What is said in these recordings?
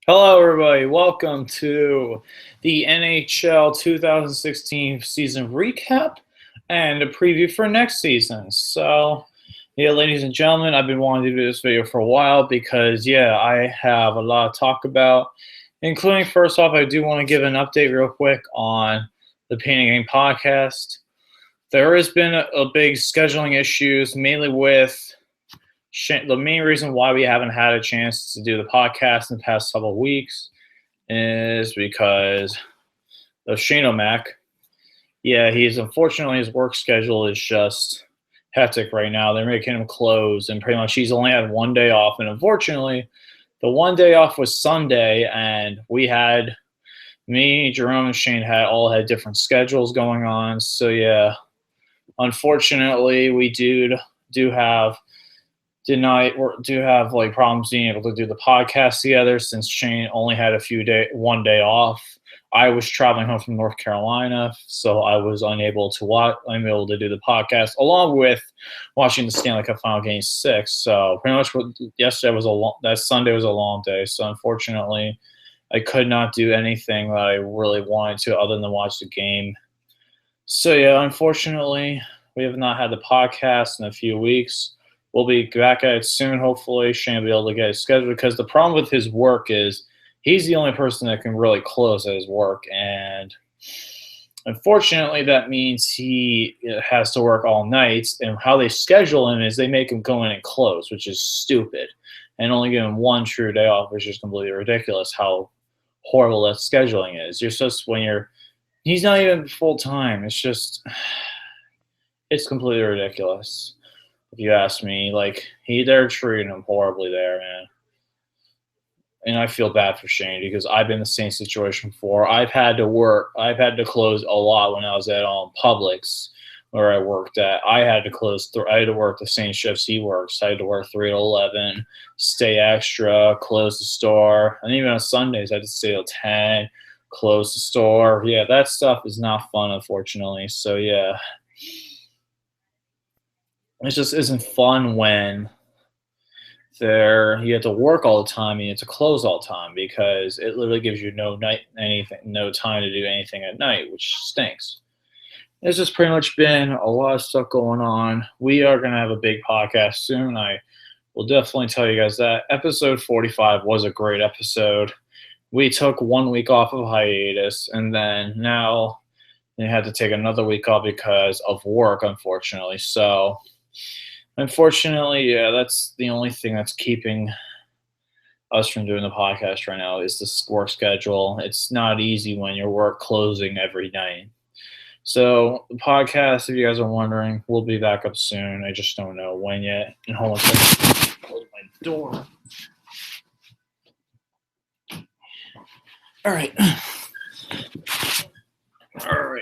Hello, everybody. Welcome to the NHL 2016 season recap and a preview for next season. Ladies and gentlemen, I've been wanting to do this video for a while because, I have a lot to talk about, including, first off, I do want to give an update real quick on the Painting Game podcast. There has been a big scheduling issues, mainly with the main reason why we haven't had a chance to do the podcast in the past couple of weeks is because of Shane O'Mac. He's unfortunately his work schedule is just hectic right now. They're making him close, and pretty much he's only had one day off. And unfortunately, the one day off was Sunday, and me, Jerome, and Shane had different schedules going on. So unfortunately, we do have problems being able to do the podcast together since Shane only had one day off. I was traveling home from North Carolina, so I was unable to do the podcast along with watching the Stanley Cup Final Game 6. So pretty much that Sunday was a long day. So unfortunately, I could not do anything that I really wanted to other than watch the game. So unfortunately, we have not had the podcast in a few weeks. We'll be back at it soon, hopefully. Shane will be able to get his schedule because the problem with his work is he's the only person that can really close at his work. And unfortunately, that means he has to work all night. And how they schedule him is they make him go in and close, which is stupid. And only give him one true day off, which is completely ridiculous how horrible that scheduling is. He's not even full-time. It's completely ridiculous. If you ask me, they're treating him horribly there, man. And I feel bad for Shane because I've been in the same situation before. I've had to close a lot when I was at Publix, where I worked at. I had to work the same shifts he works. I had to work 3 to 11, stay extra, close the store. And even on Sundays, I had to stay till 10, close the store. Yeah, that stuff is not fun, unfortunately. So, yeah. It just isn't fun when you have to work all the time and you have to close all the time because it literally gives you no time to do anything at night, which stinks. There's just pretty much been a lot of stuff going on. We are going to have a big podcast soon. I will definitely tell you guys that. Episode 45 was a great episode. We took 1 week off of hiatus, and then now they had to take another week off because of work, unfortunately. So unfortunately, that's the only thing that's keeping us from doing the podcast right now is the work schedule. It's not easy when your work closing every night. So the podcast, if you guys are wondering, will be back up soon. I just don't know when yet. And hold on a second. Close my door. All right.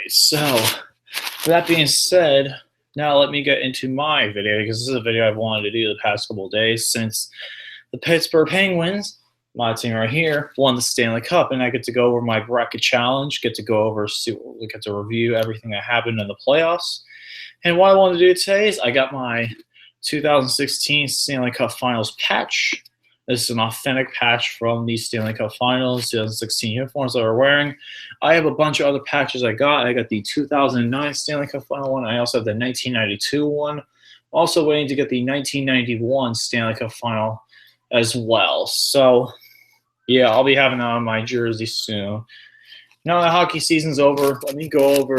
So with that being said, now let me get into my video because this is a video I've wanted to do the past couple of days since the Pittsburgh Penguins, my team right here, won the Stanley Cup, and I get to go over my bracket challenge, get to review everything that happened in the playoffs. And what I want to do today is I got my 2016 Stanley Cup Finals patch. This is an authentic patch from the Stanley Cup Finals, 2016 uniforms that we're wearing. I have a bunch of other patches I got. I got the 2009 Stanley Cup Final one. I also have the 1992 one. Also waiting to get the 1991 Stanley Cup Final as well. So, I'll be having that on my jersey soon. Now that hockey season's over, let me go over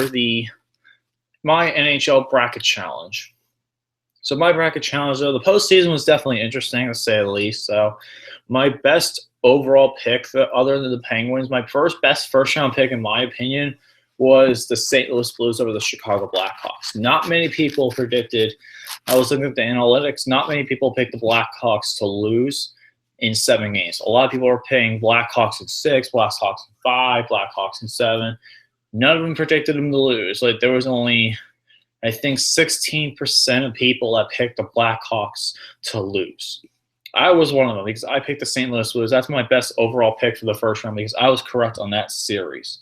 my NHL bracket challenge. So my bracket challenge, though, the postseason was definitely interesting, to say the least. So my best overall pick, other than the Penguins, my best first-round pick, in my opinion, was the St. Louis Blues over the Chicago Blackhawks. Not many people predicted. I was looking at the analytics. Not many people picked the Blackhawks to lose in 7 games. A lot of people were picking Blackhawks in 6, Blackhawks in 5, Blackhawks in 7. None of them predicted them to lose. There was only, I think, 16% of people that picked the Blackhawks to lose. I was one of them because I picked the St. Louis Blues. That's my best overall pick for the first round because I was correct on that series.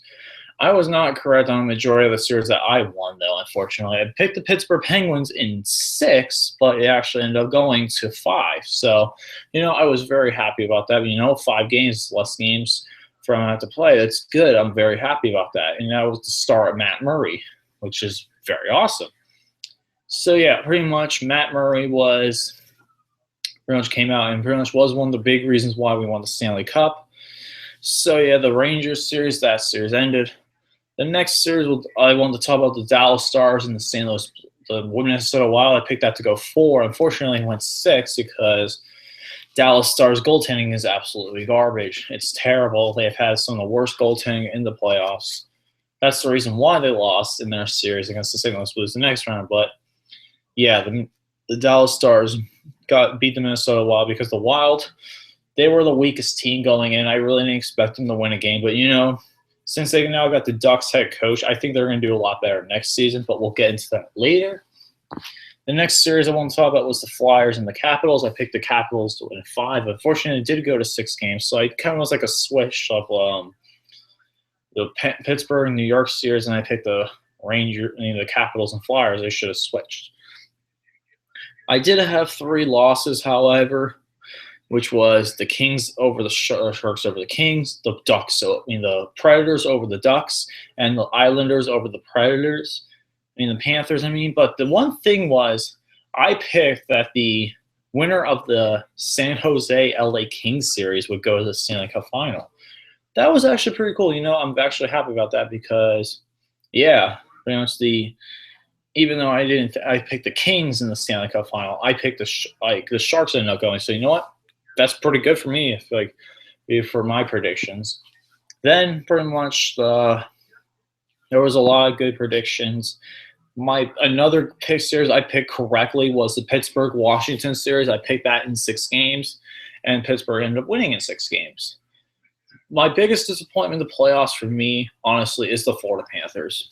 I was not correct on the majority of the series that I won, though, unfortunately. I picked the Pittsburgh Penguins in 6, but it actually ended up going to 5. So, I was very happy about that. 5 games, less games for him to play. That's good. I'm very happy about that. And that was the start of Matt Murray, which is very awesome. So, yeah, pretty much Matt Murray pretty much came out and pretty much was one of the big reasons why we won the Stanley Cup. So, yeah, the Rangers series, that series ended. The next series, I wanted to talk about the Dallas Stars and the Minnesota Wild. I picked that to go 4. Unfortunately, it went 6 because Dallas Stars goaltending is absolutely garbage. It's terrible. They've had some of the worst goaltending in the playoffs. That's the reason why they lost in their series against the St. Louis Blues the next round. But, yeah, the Dallas Stars beat the Minnesota Wild because the Wild, they were the weakest team going in. I really didn't expect them to win a game. But, since they now got the Ducks head coach, I think they're going to do a lot better next season, but we'll get into that later. The next series I want to talk about was the Flyers and the Capitals. I picked the Capitals to win 5. Unfortunately, it did go to 6 games, so it kind of was like a switch of the Pittsburgh and New York series, and I picked the the Capitals and Flyers. They should have switched. I did have 3 losses, however, which was the Kings over the Sharks over the Kings, the Predators over the Ducks, and the Islanders over the Predators. The Panthers, But the one thing was, I picked that the winner of the San Jose LA Kings series would go to the Stanley Cup final. That was actually pretty cool. I'm actually happy about that because, yeah, pretty much even though I picked the Kings in the Stanley Cup final, I picked the Sharks ended up going. So you know what? That's pretty good for me, for my predictions. Then pretty much there was a lot of good predictions. Another pick series I picked correctly was the Pittsburgh-Washington series. I picked that in 6 games, and Pittsburgh ended up winning in 6 games. My biggest disappointment in the playoffs for me, honestly, is the Florida Panthers.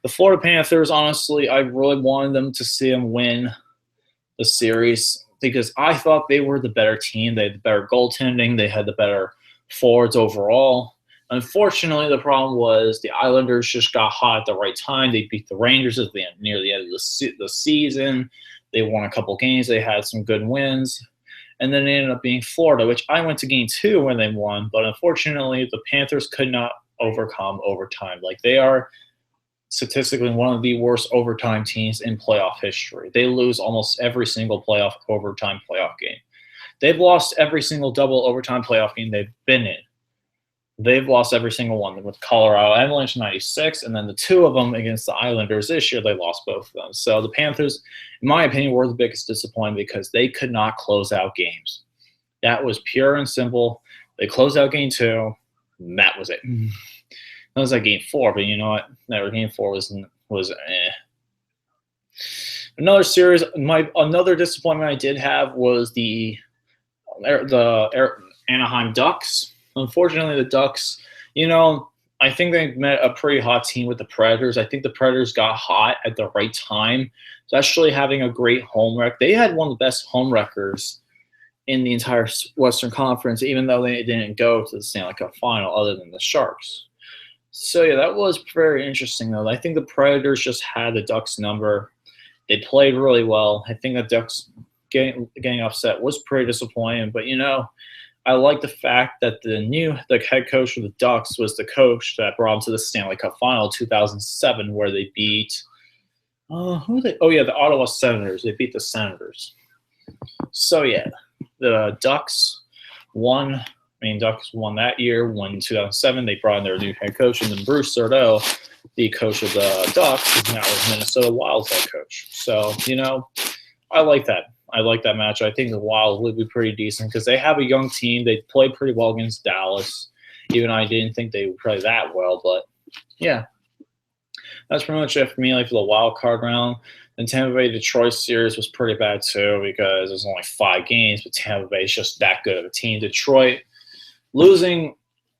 The Florida Panthers, honestly, I really wanted them to see them win the series because I thought they were the better team. They had the better goaltending. They had the better forwards overall. Unfortunately, the problem was the Islanders just got hot at the right time. They beat the Rangers near the end of the season. They won a couple games. They had some good wins. And then it ended up being Florida, which I went to game 2 when they won. But unfortunately, the Panthers could not overcome overtime. They are statistically one of the worst overtime teams in playoff history. They lose almost every single overtime playoff game. They've lost every single double overtime playoff game they've been in. They've lost every single one with Colorado Avalanche in 96, and then the 2 of them against the Islanders this year, they lost both of them. So the Panthers, in my opinion, were the biggest disappointment because they could not close out games. That was pure and simple. They closed out game 2, and that was it. That was like game 4, but you know what? That game 4 was eh. Another series. Another disappointment I did have was the Anaheim Ducks. Unfortunately, the Ducks. I think they met a pretty hot team with the Predators. I think the Predators got hot at the right time, especially having a great home record. They had one of the best home records in the entire Western Conference, even though they didn't go to the Stanley Cup final, other than the Sharks. So, yeah, that was very interesting, though. I think the Predators just had the Ducks' number. They played really well. I think the Ducks getting upset was pretty disappointing. But, I like the fact that the head coach of the Ducks was the coach that brought them to the Stanley Cup final 2007, where they beat the Ottawa Senators. They beat the Senators. So, yeah, the Ducks won. Ducks won that year. Won in 2007. They brought in their new head coach, and then Bruce Sardo, the coach of the Ducks, is now the Minnesota Wild head coach. So, I like that. I like that match. I think the Wild would be pretty decent because they have a young team. They played pretty well against Dallas, even though I didn't think they would play that well. But, yeah, that's pretty much it for me for the wild card round. The Tampa Bay-Detroit series was pretty bad too because there's only 5 games, but Tampa Bay is just that good of a team. Detroit, losing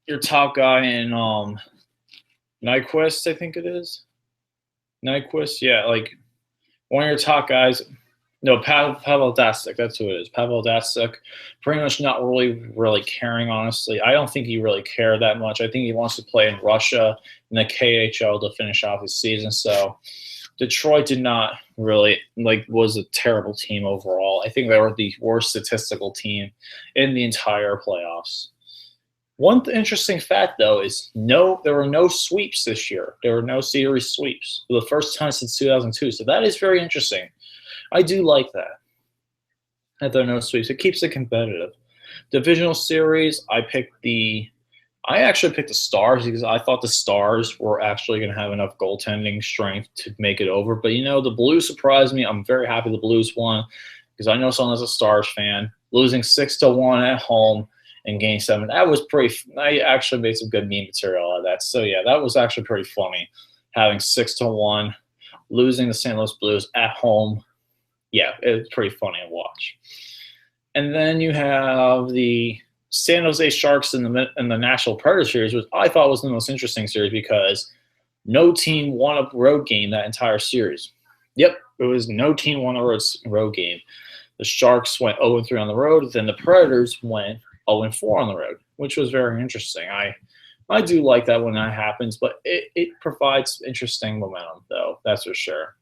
your top guy in Nyquist, I think it is. Nyquist, yeah, one of your top guys No, Pavel Datsyuk. That's who it is. Pavel Datsyuk. Pretty much not really caring. Honestly, I don't think he really cared that much. I think he wants to play in Russia in the KHL to finish off his season. So Detroit did not really was a terrible team overall. I think they were the worst statistical team in the entire playoffs. One interesting fact, though, is there were no sweeps this year. There were no series sweeps for the first time since 2002. So that is very interesting. I do like that there are no sweeps. It keeps it competitive. Divisional series, I actually picked the Stars because I thought the Stars were actually going to have enough goaltending strength to make it over. But the Blues surprised me. I'm very happy the Blues won because I know someone as a Stars fan losing 6-1 at home in Game 7. That was pretty. I actually made some good meme material out of that. So yeah, that was actually pretty funny. Having 6-1, losing the St. Louis Blues at home. Yeah, it's pretty funny to watch. And then you have the San Jose Sharks in the Nashville Predators series, which I thought was the most interesting series because no team won a road game that entire series. Yep, it was no team won a road game. The Sharks went 0-3 on the road, then the Predators went 0-4 on the road, which was very interesting. I do like that when that happens, but it provides interesting momentum, though, that's for sure.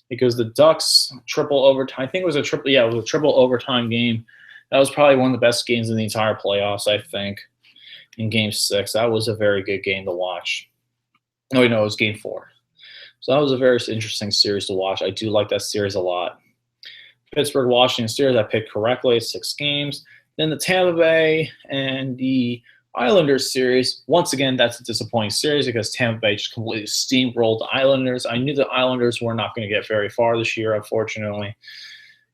Because the Ducks triple overtime, I think it was a triple overtime game. That was probably one of the best games in the entire playoffs, I think, in Game 6. That was a very good game to watch. No, it was Game 4. So that was a very interesting series to watch. I do like that series a lot. Pittsburgh-Washington series, I picked correctly, 6 games. Then the Tampa Bay and the Islanders series, once again, that's a disappointing series because Tampa Bay just completely steamrolled the Islanders. I knew the Islanders were not going to get very far this year, unfortunately,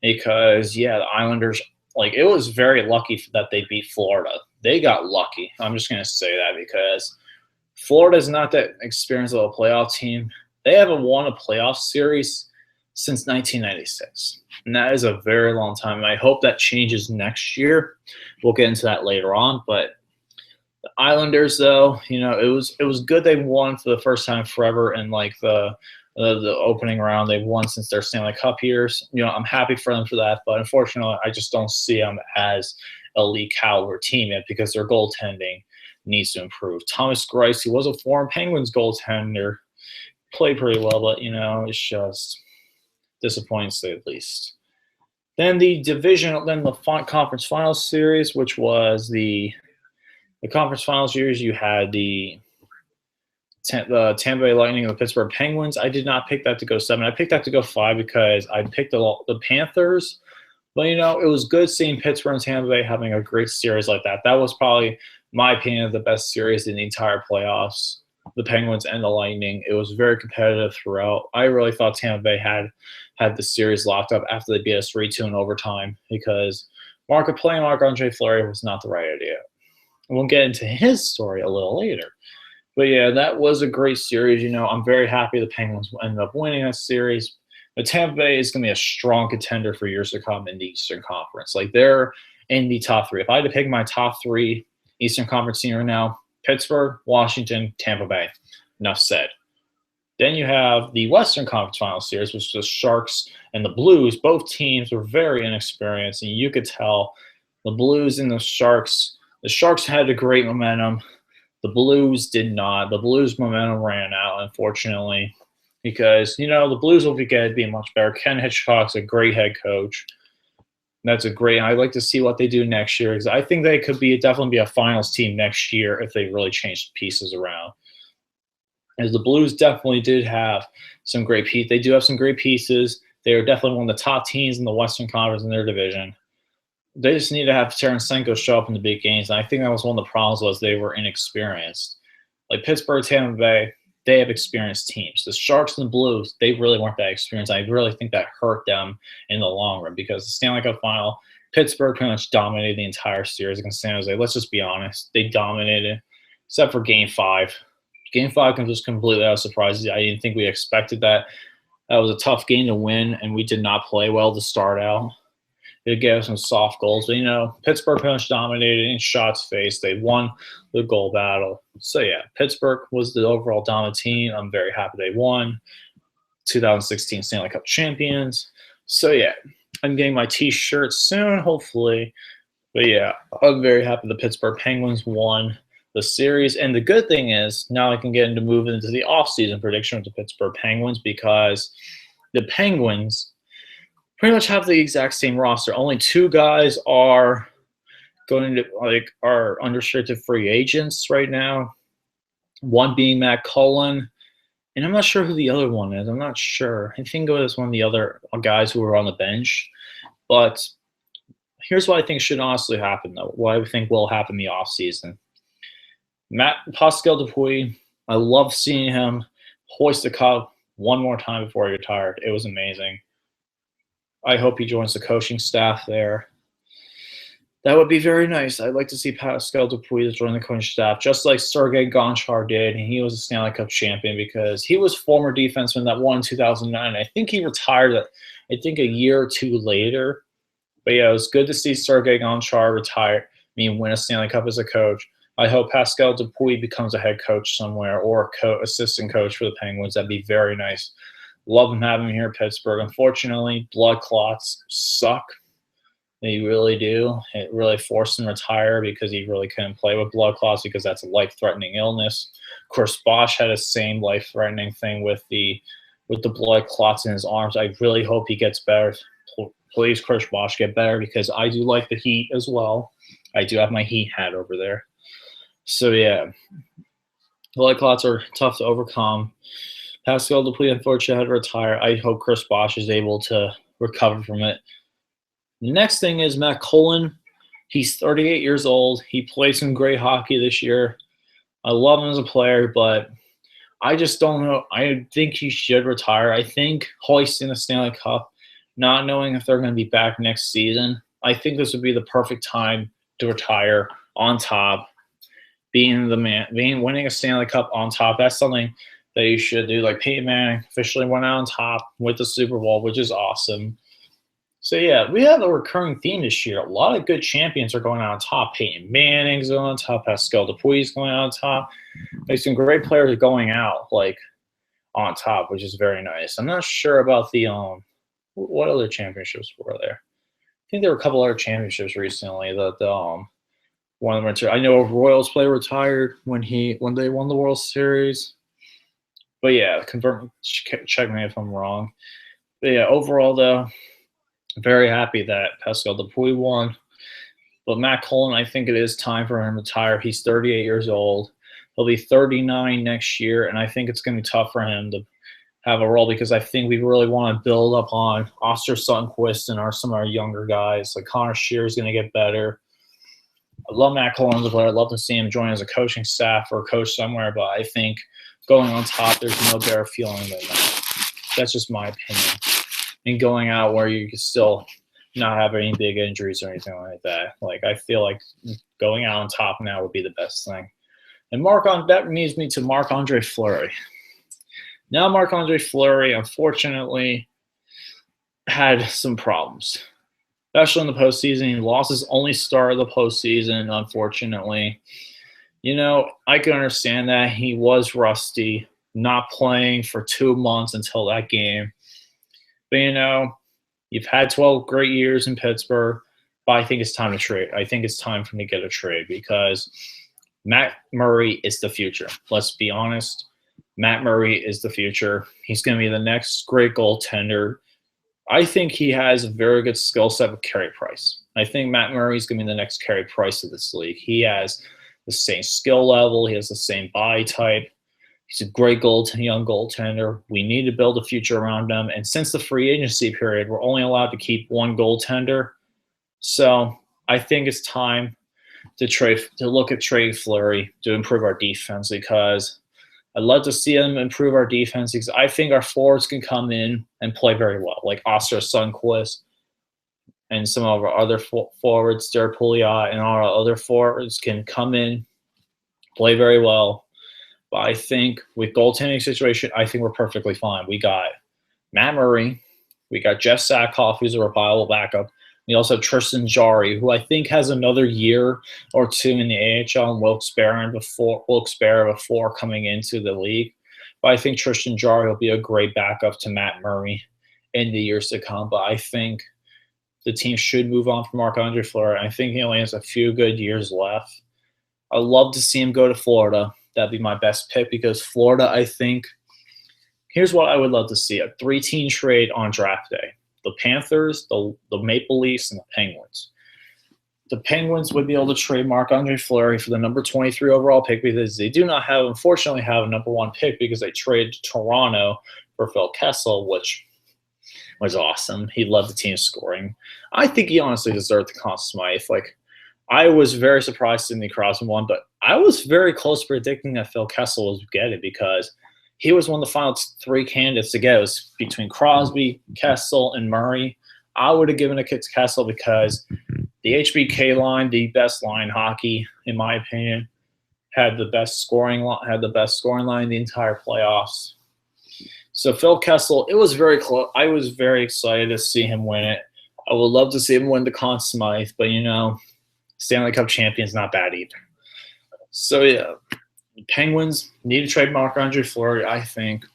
because, yeah, the Islanders, it was very lucky that they beat Florida. They got lucky. I'm just going to say that because Florida is not that experienced of a playoff team. They haven't won a playoff series since 1996. And that is a very long time. And I hope that changes next year. We'll get into that later on, but the Islanders, though, it was good they won for the first time forever in the opening round. They've won since their Stanley Cup years. I'm happy for them for that, but unfortunately, I just don't see them as elite caliber team yet because their goaltending needs to improve. Thomas Greiss, who was a former Penguins goaltender, played pretty well, but it's just disappointing to say the least. Then the conference finals series, which was the conference finals series, you had the Tampa Bay Lightning and the Pittsburgh Penguins. I did not pick that to go 7. I picked that to go 5 because I picked the Panthers. But, it was good seeing Pittsburgh and Tampa Bay having a great series like that. That was probably, my opinion, the best series in the entire playoffs, the Penguins and the Lightning. It was very competitive throughout. I really thought Tampa Bay had the series locked up after they beat us 3-2 in overtime because playing Marc-Andre Fleury was not the right idea. We'll get into his story a little later. But, yeah, that was a great series. I'm very happy the Penguins ended up winning that series. But Tampa Bay is going to be a strong contender for years to come in the Eastern Conference. They're in the top 3. If I had to pick my top 3 Eastern Conference team right now, Pittsburgh, Washington, Tampa Bay. Enough said. Then you have the Western Conference Final Series, which is the Sharks and the Blues. Both teams were very inexperienced, and you could tell the Blues and the Sharks had a great momentum. The Blues did not. The Blues' momentum ran out, unfortunately, because, the Blues will be much better. Ken Hitchcock's a great head coach. I'd like to see what they do next year because I think they could definitely be a finals team next year if they really change the pieces around. As the Blues definitely did have some great pieces. They do have some great pieces. They are definitely one of the top teams in the Western Conference in their division. They just need to have Tarasenko show up in the big games, and I think that was one of the problems was they were inexperienced. Pittsburgh, Tampa Bay, they have experienced teams. The Sharks and the Blues, they really weren't that experienced. I really think that hurt them in the long run because the Stanley Cup final, Pittsburgh pretty much dominated the entire series against San Jose. Let's just be honest. They dominated, except for Game 5. Game 5 was completely out of surprise. I didn't think we expected that. That was a tough game to win, and we did not play well to start out. It gave us some soft goals. But, Pittsburgh pretty much dominated in shots faced. They won the goal battle. So, yeah, Pittsburgh was the overall dominant team. I'm very happy they won. 2016 Stanley Cup champions. So, yeah, I'm getting my T-shirt soon, hopefully. But yeah, I'm very happy the Pittsburgh Penguins won the series. And the good thing is now I can get into moving into the offseason prediction with the Pittsburgh Penguins because the Penguins pretty much have the exact same roster. Only two guys are going to are unrestricted free agents right now. One being Matt Cullen, and I'm not sure who the other one is. I'm not sure. I think it was one of the other guys who were on the bench. But here's what I think should honestly happen, though. What I think will happen in the offseason. Pascal Dupuis, I love seeing him hoist the cup one more time before he retired. It was amazing. I hope he joins the coaching staff there. That would be very nice. I'd like to see Pascal Dupuis join the coaching staff, just like Sergei Gonchar did, and he was a Stanley Cup champion because he was former defenseman that won in 2009. I think he retired, I think, a year or two later. But yeah, it was good to see Sergei Gonchar retire, win a Stanley Cup as a coach. I hope Pascal Dupuis becomes a head coach somewhere or assistant coach for the Penguins. That'd be very nice. Love him having him here in Pittsburgh. Unfortunately, blood clots suck. They really do. It really forced him to retire because he really couldn't play with blood clots because that's a life-threatening illness. Of course, Bosch had the same life-threatening thing with the blood clots in his arms. I really hope he gets better. Please, Chris Bosch, get better because I do like the Heat as well. I do have my Heat hat over there. So, yeah, blood clots are tough to overcome. Pascal Dupuis, unfortunately, had to retire. I hope Chris Bosch is able to recover from it. The next thing is Matt Cullen. He's 38 years old. He played some great hockey this year. I love him as a player, but I just don't know. I think he should retire. I think hoisting the Stanley Cup, not knowing if they're going to be back next season, I think this would be the perfect time to retire on top, winning a Stanley Cup on top. That's something that you should do. Like Peyton Manning officially went out on top with the Super Bowl, which is awesome. So, yeah, we have a recurring theme this year. A lot of good champions are going out on top. Peyton Manning's going on top. Pascal Dupuis going out on top. Like, some great players are going out, on top, which is very nice. I'm not sure about the what other championships were there? I think there were a couple other championships recently that one of them retired. I know a Royals player retired when they won the World Series. But, yeah, check me if I'm wrong. But, yeah, overall, though, very happy that Pascal Dupuis won. But Matt Cullen, I think it is time for him to retire. He's 38 years old. He'll be 39 next year, and I think it's going to be tough for him to have a role because I think we really want to build up on Oster Sundqvist and some of our younger guys. Like Connor Shear is going to get better. I love Matt Cullen as a player. I'd love to see him join as a coaching staff or coach somewhere, but I think going on top, there's no better feeling than that. That's just my opinion. And going out where you can still not have any big injuries or anything like that. Like, I feel like going out on top now would be the best thing. And that leads me to Marc-Andre Fleury. Now, Marc-Andre Fleury, unfortunately, had some problems, especially in the postseason. He lost his only start of the postseason, unfortunately. I can understand that. He was rusty, not playing for 2 months until that game. But, you've had 12 great years in Pittsburgh, but I think it's time to trade. I think it's time for him to get a trade because Matt Murray is the future. Let's be honest. Matt Murray is the future. He's going to be the next great goaltender. I think he has a very good skill set with Carey Price. I think Matt Murray is going to be the next Carey Price of this league. He has the same skill level. He has the same body type. He's a great young goaltender. We need to build a future around him. And since the free agency period, we're only allowed to keep one goaltender. So I think it's time to look at trading Fleury to improve our defense because I'd love to see him improve our defense because I think our forwards can come in and play very well, like Oster Sundqvist and some of our other forwards, Derek Pouliot, and all our other forwards can come in, play very well. But I think with goaltending situation, I think we're perfectly fine. We got Matt Murray. We got Jeff Sackhoff, who's a reliable backup. We also have Tristan Jarry, who I think has another year or two in the AHL and Wilkes-Barre before coming into the league. But I think Tristan Jarry will be a great backup to Matt Murray in the years to come. But I think the team should move on from Marc-Andre Fleury. I think he only has a few good years left. I'd love to see him go to Florida. That'd be my best pick because Florida, I think, here's what I would love to see: a 3-team trade on draft day. The Panthers, the Maple Leafs, and the Penguins. The Penguins would be able to trade Marc-Andre Fleury for the number 23 overall pick because they do not have, unfortunately, have a number 1 pick because they traded Toronto for Phil Kessel, which was awesome. He loved the team scoring. I think he honestly deserved the Conn Smythe. Like, I was very surprised Sidney Crosby won, but I was very close predicting that Phil Kessel was get it because he was one of the final 3 candidates to get. It was between Crosby, Kessel, and Murray. I would have given it to Kessel because the HBK line, the best line hockey, in my opinion, had the best scoring line in the entire playoffs. So Phil Kessel, it was very close. I was very excited to see him win it. I would love to see him win the Conn Smythe, but Stanley Cup champion's not bad either. So yeah, Penguins need to trade Marc-Andre Fleury, I think.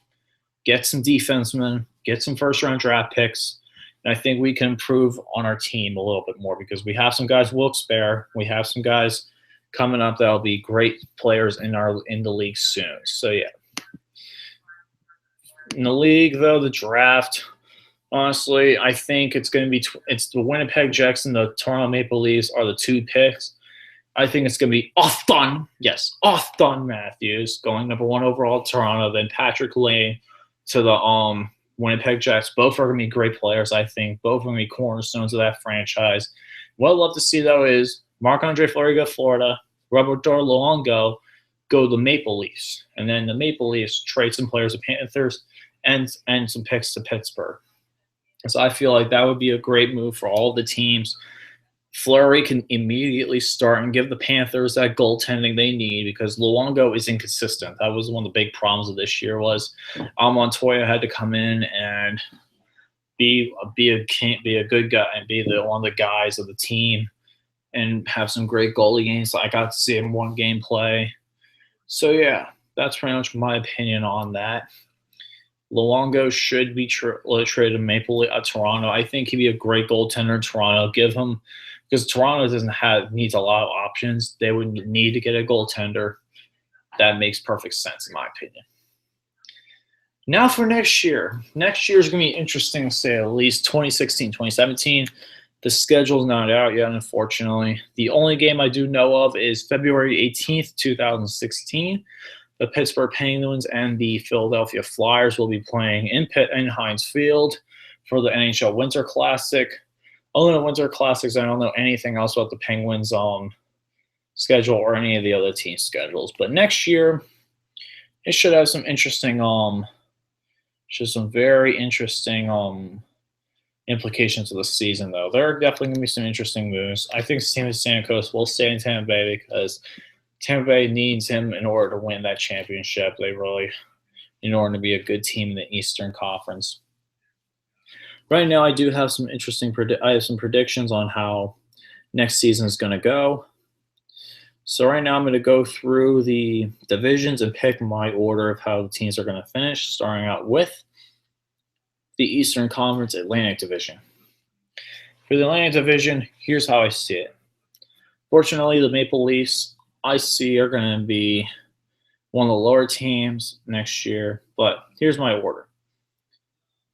Get some defensemen, get some first-round draft picks, and I think we can improve on our team a little bit more because we have some guys we'll spare. We have some guys coming up that'll be great players in the league soon. So yeah. In the league, though, the draft, honestly, I think it's going to be it's the Winnipeg Jets and the Toronto Maple Leafs are the 2 picks. I think it's going to be Auston Matthews going number 1 overall to Toronto, then Patrick Lane to the Winnipeg Jets. Both are going to be great players, I think. Both are going to be cornerstones of that franchise. What I'd love to see, though, is Marc-Andre Fleury go to Florida, Robert Luongo go to the Maple Leafs, and then the Maple Leafs trade some players to Panthers and some picks to Pittsburgh. So I feel like that would be a great move for all the teams. Fleury can immediately start and give the Panthers that goaltending they need because Luongo is inconsistent. That was one of the big problems of this year was Montoya had to come in and be a good guy and be one of the guys of the team and have some great goalie games. I got to see him 1 game play. So yeah, that's pretty much my opinion on that. Luongo should be traded to Toronto. I think he'd be a great goaltender in Toronto. Give him because Toronto needs a lot of options. They would need to get a goaltender. That makes perfect sense in my opinion. Now for next year. Next year is going to be interesting to say at least. 2016, 2017. The schedule's not out yet, unfortunately. The only game I do know of is February 18th, 2016. The Pittsburgh Penguins and the Philadelphia Flyers will be playing in Heinz Field for the NHL Winter Classic. Other than Winter Classics, I don't know anything else about the Penguins' schedule or any of the other team schedules. But next year, it should have some interesting, very interesting implications of the season, though. There are definitely going to be some interesting moves. I think Steven Stamkos will stay in Tampa Bay because Tampa Bay needs him in order to win that championship. In order to be a good team in the Eastern Conference. Right now, I do have some interesting. I have some predictions on how next season is going to go. So right now, I'm going to go through the divisions and pick my order of how the teams are going to finish. Starting out with the Eastern Conference Atlantic Division. For the Atlantic Division, here's how I see it. Fortunately, the Maple Leafs I see are going to be one of the lower teams next year, but here's my order.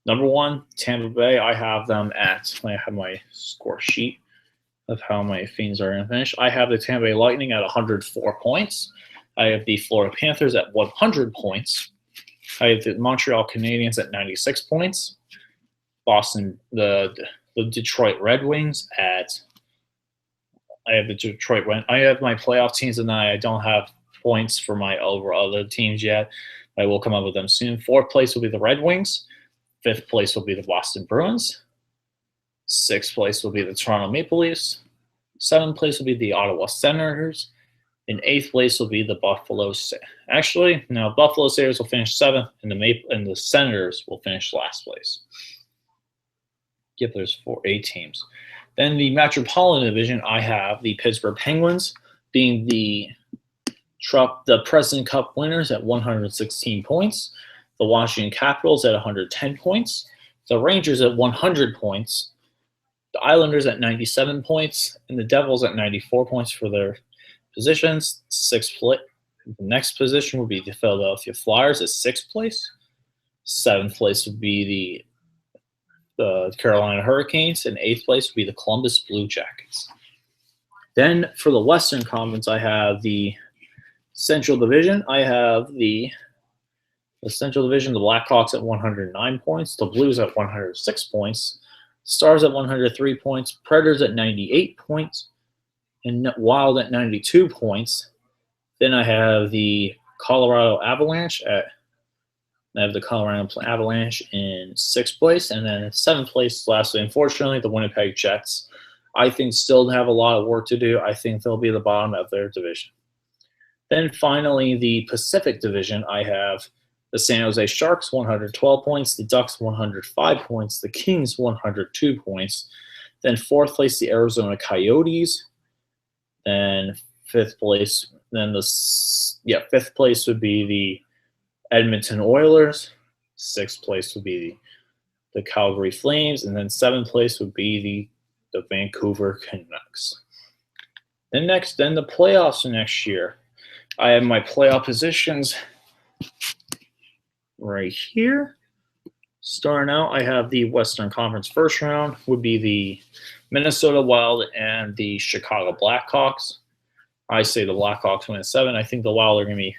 Number 1, Tampa Bay. I have my score sheet of how my Fiends are going to finish. I have the Tampa Bay Lightning at 104 points. I have the Florida Panthers at 100 points. I have the Montreal Canadiens at 96 points. The Detroit Red Wings at I have my playoff teams, and I don't have points for my other teams yet. I will come up with them soon. 4th place will be the Red Wings. 5th place will be the Boston Bruins. 6th place will be the Toronto Maple Leafs. 7th place will be the Ottawa Senators. In 8th place will be the Buffalo. Buffalo Sabres will finish 7th, and the Senators will finish last place. Yep, there's 8 teams. Then the Metropolitan Division, I have the Pittsburgh Penguins being the President Cup winners at 116 points, the Washington Capitals at 110 points, the Rangers at 100 points, The Islanders at 97 points, and the Devils at 94 points for their positions. Sixth place. The next position would be the Philadelphia Flyers at sixth place. Seventh place would be the Carolina Hurricanes, and eighth place would be the Columbus Blue Jackets. Then for the Western Conference, I have the Central Division. I have the Central Division, the Blackhawks at 109 points, the Blues at 106 points, Stars at 103 points, Predators at 98 points, and Wild at 92 points. Then I have the Colorado Avalanche in sixth place, and then in seventh place, lastly, unfortunately, the Winnipeg Jets. I think still have a lot of work to do. I think they'll be the bottom of their division. Then finally, the Pacific Division, I have the San Jose Sharks, 112 points, the Ducks, 105 points, the Kings, 102 points. Then fourth place, the Arizona Coyotes. Then fifth place would be the Edmonton Oilers. Sixth place would be the Calgary Flames, and then seventh place would be the Vancouver Canucks. Then the playoffs next year. I have my playoff positions right here. Starting out, I have the Western Conference first round would be the Minnesota Wild and the Chicago Blackhawks. I say the Blackhawks win at 7. I think the Wild are going to be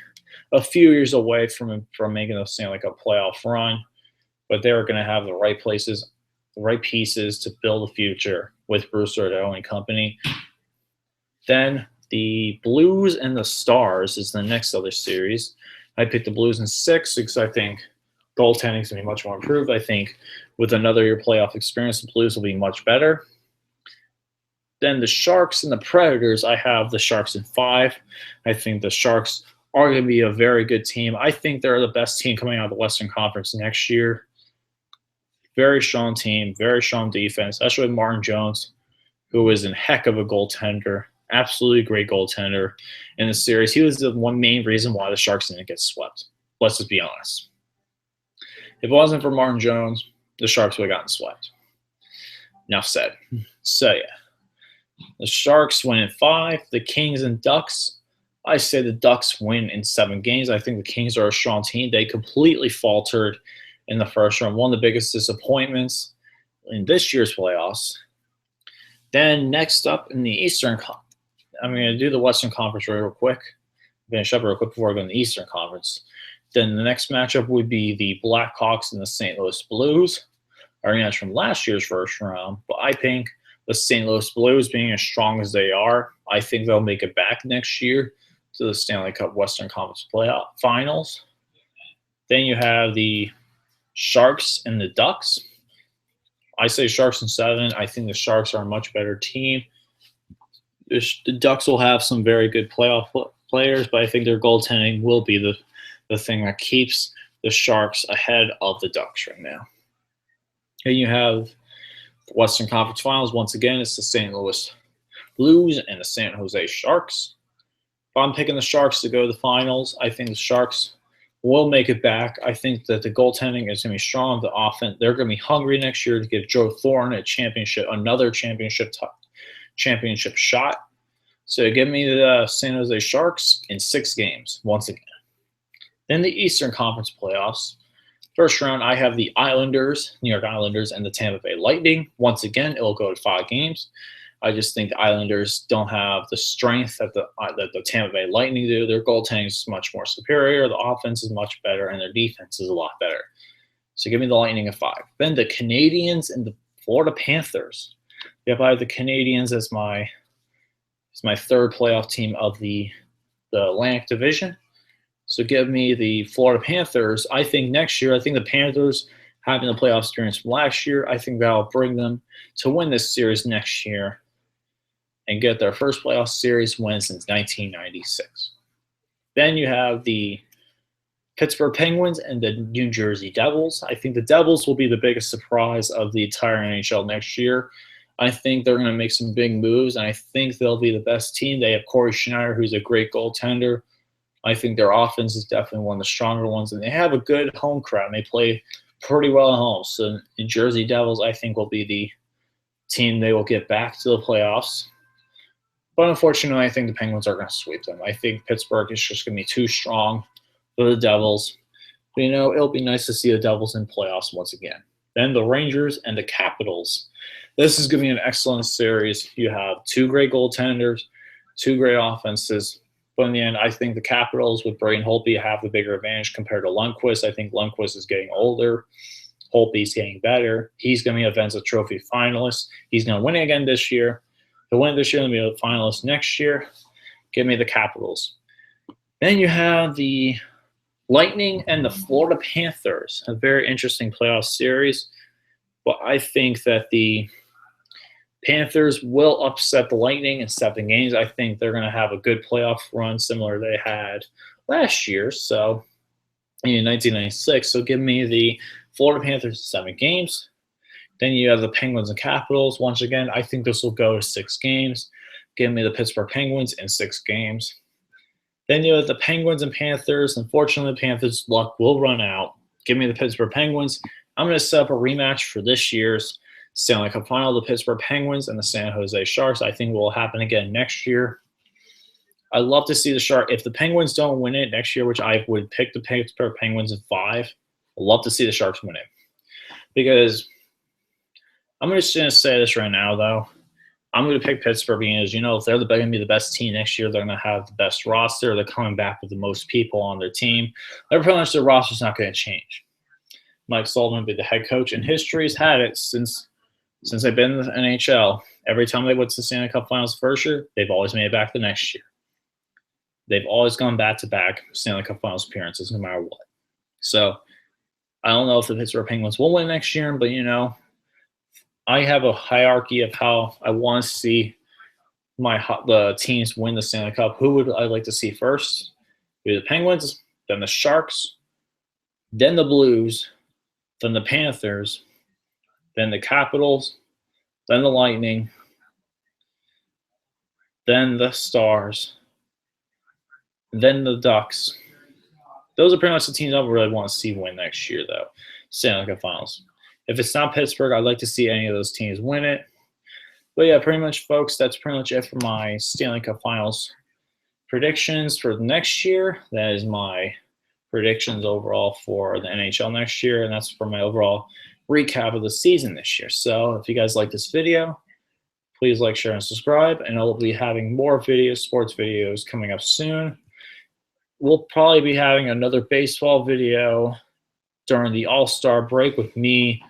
a few years away from making a Stanley Cup playoff run, but they're going to have the right pieces to build a future with Bruce Arneau and company. Then the Blues and the Stars is the next other series. I picked the Blues in 6 because I think goaltending is going to be much more improved. I think with another year playoff experience, the Blues will be much better. Then the Sharks and the Predators, I have the Sharks in 5. I think the Sharks are going to be a very good team. I think they're the best team coming out of the Western Conference next year. Very strong team, very strong defense, especially with Martin Jones, who is a heck of a goaltender, absolutely great goaltender in the series. He was the one main reason why the Sharks didn't get swept. Let's just be honest. If it wasn't for Martin Jones, the Sharks would have gotten swept. Enough said. So, yeah. The Sharks win in 5. The Kings and Ducks, I say the Ducks win in 7 games. I think the Kings are a strong team. They completely faltered in the first round. One of the biggest disappointments in this year's playoffs. Then next up in the Eastern Conference, I'm going to do the Western Conference real quick. Finish up real quick before I go in the Eastern Conference. Then the next matchup would be the Blackhawks and the St. Louis Blues. Our rematch from last year's first round. But I think the St. Louis Blues, being as strong as they are, I think they'll make it back next year to the Stanley Cup Western Conference playoff finals. Then you have the Sharks and the Ducks. I say Sharks in 7. I think the Sharks are a much better team. The Ducks will have some very good playoff players, but I think their goaltending will be the thing that keeps the Sharks ahead of the Ducks right now. And you have the Western Conference Finals. Once again, it's the St. Louis Blues and the San Jose Sharks. If I'm picking the Sharks to go to the finals, I think the Sharks will make it back. I think that the goaltending is going to be strong. The offense, they're going to be hungry next year to give Joe Thornton another championship shot. So give me the San Jose Sharks in 6 games once again. Then the Eastern Conference playoffs. First round, I have the New York Islanders, and the Tampa Bay Lightning. Once again, it will go to 5 games. I just think the Islanders don't have the strength that the Tampa Bay Lightning do. Their goaltending is much more superior. The offense is much better, and their defense is a lot better. So give me the Lightning at 5. Then the Canadiens and the Florida Panthers. Yep, I have the Canadiens as my third playoff team of the Atlantic Division. So give me the Florida Panthers. I think next year, the Panthers having the playoff experience from last year, I think that'll bring them to win this series next year and get their first playoff series win since 1996. Then you have the Pittsburgh Penguins and the New Jersey Devils. I think the Devils will be the biggest surprise of the entire NHL next year. I think they're going to make some big moves, and I think they'll be the best team. They have Corey Schneider, who's a great goaltender. I think their offense is definitely one of the stronger ones, and they have a good home crowd, and they play pretty well at home. So the Jersey Devils, I think, will be team they will get back to the playoffs. But unfortunately, I think the Penguins are going to sweep them. I think Pittsburgh is just going to be too strong for the Devils. But, it'll be nice to see the Devils in playoffs once again. Then the Rangers and the Capitals. This is going to be an excellent series. You have two great goaltenders, two great offenses. But in the end, I think the Capitals with Braden Holtby have the bigger advantage compared to Lundqvist. I think Lundqvist is getting older. Holtby's getting better. He's going to be a Vezina Trophy finalist. He's going to win it again this year. He'll win it this year and be a finalist next year. Give me the Capitals. Then you have the Lightning and the Florida Panthers. A very interesting playoff series. But I think that the Panthers will upset the Lightning in 7 games. I think they're going to have a good playoff run similar to they had last year, so in 1996. So give me the Florida Panthers in 7 games. Then you have the Penguins and Capitals. Once again, I think this will go to 6 games. Give me the Pittsburgh Penguins in 6 games. Then you have the Penguins and Panthers. Unfortunately, the Panthers' luck will run out. Give me the Pittsburgh Penguins. I'm going to set up a rematch for this year's Stanley Cup Final, the Pittsburgh Penguins and the San Jose Sharks. I think will happen again next year. I'd love to see the Sharks. If the Penguins don't win it next year, which I would pick the Pittsburgh Penguins in 5, I'd love to see the Sharks win it. Because I'm just going to say this right now, though. I'm going to pick Pittsburgh because, if they're going to be the best team next year, they're going to have the best roster. They're coming back with the most people on their team. They're pretty much their roster's not going to change. Mike Sullivan will be the head coach, and history's had it since they've been in the NHL. Every time they went to the Stanley Cup Finals the first year, they've always made it back the next year. They've always gone back-to-back Stanley Cup Finals appearances no matter what. So I don't know if the Pittsburgh Penguins will win next year, but, I have a hierarchy of how I want to see the teams win the Stanley Cup. Who would I like to see first? Maybe the Penguins, then the Sharks, then the Blues, then the Panthers, then the Capitals, then the Lightning, then the Stars, then the Ducks. Those are pretty much the teams I really want to see win next year, though. Stanley Cup Finals. If it's not Pittsburgh, I'd like to see any of those teams win it. But yeah, pretty much, folks, that's pretty much it for my Stanley Cup Finals predictions for the next year. That is my predictions overall for the NHL next year, and that's for my overall recap of the season this year. So if you guys like this video, please like, share, and subscribe, and I'll be having more videos, sports videos coming up soon. We'll probably be having another baseball video during the All-Star break with me,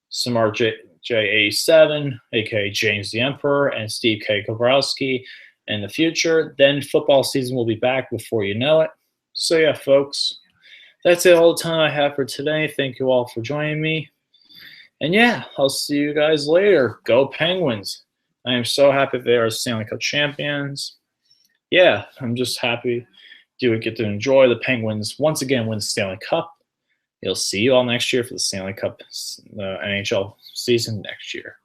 Samar J87, aka James the Emperor, and Steve K. Kowalski in the future. Then football season will be back before you know it. So yeah, folks, that's it all the time I have for today. Thank you all for joining me. And yeah, I'll see you guys later. Go Penguins. I am so happy they are Stanley Cup champions. Yeah, I'm just happy to get to enjoy the Penguins once again win the Stanley Cup. You'll see you all next year for the Stanley Cup NHL season next year.